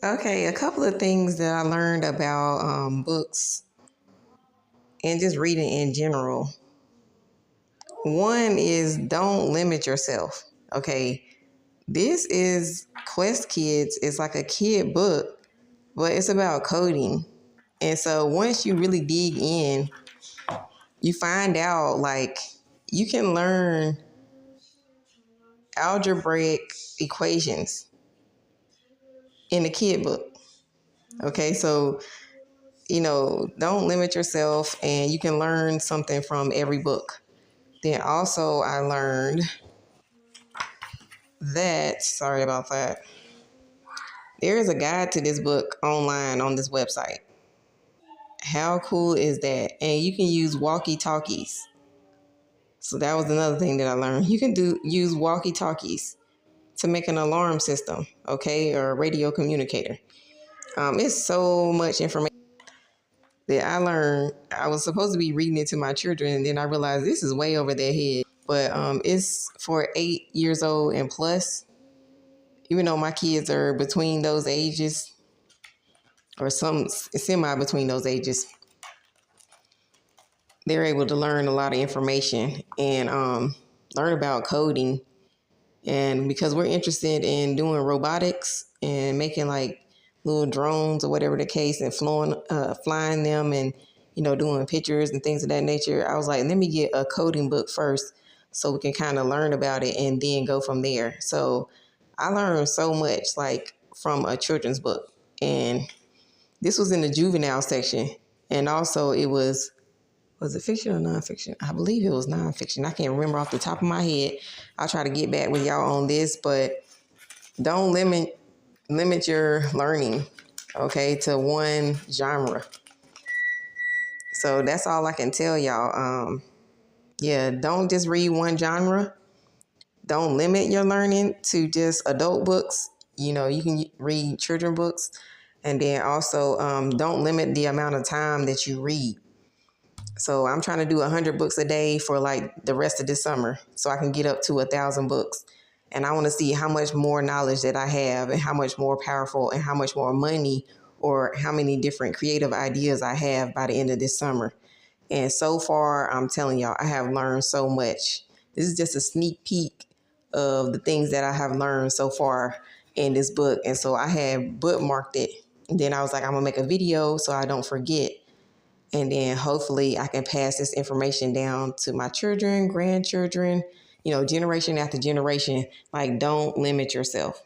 Okay, a couple of things that I learned about books and just reading in general. One is don't limit yourself. Okay, this is Quest Kids. It's like a kid book, but it's about coding. And so once you really dig in, you find out like you can learn algebraic equations in a kid book. Okay, so don't limit yourself and you can learn something from every book. Then also I learned that, sorry about that, there is a guide to this book online on this website. How cool is that? And you can use walkie-talkies. So that was another thing that I learned. You can use walkie-talkies to make an alarm system, okay, or a radio communicator. It's so much information that I learned. I was supposed to be reading it to my children, and then I realized this is way over their head. But it's for 8 years old and plus. Even though my kids are between those ages, or some semi between those ages, they're able to learn a lot of information and learn about coding. And because we're interested in doing robotics and making like little drones or whatever the case, and flying them, and doing pictures and things of that nature, I was like, let me get a coding book first so we can kind of learn about it and then go from there. So I learned so much like from a children's book, and this was in the juvenile section, and also it was it fiction or nonfiction? I believe it was nonfiction. I can't remember off the top of my head. I'll try to get back with y'all on this, but don't limit your learning, okay, to one genre. So that's all I can tell y'all. Yeah, don't just read one genre. Don't limit your learning to just adult books. You can read children books, and then also don't limit the amount of time that you read. So I'm trying to do 100 books a day for like the rest of this summer so I can get up to 1,000 books. And I want to see how much more knowledge that I have and how much more powerful and how much more money or how many different creative ideas I have by the end of this summer. And so far, I'm telling y'all, I have learned so much. This is just a sneak peek of the things that I have learned so far in this book. And so I have bookmarked it. And then I was like, I'm going to make a video so I don't forget. And then hopefully I can pass this information down to my children, grandchildren, generation after generation. Like, don't limit yourself.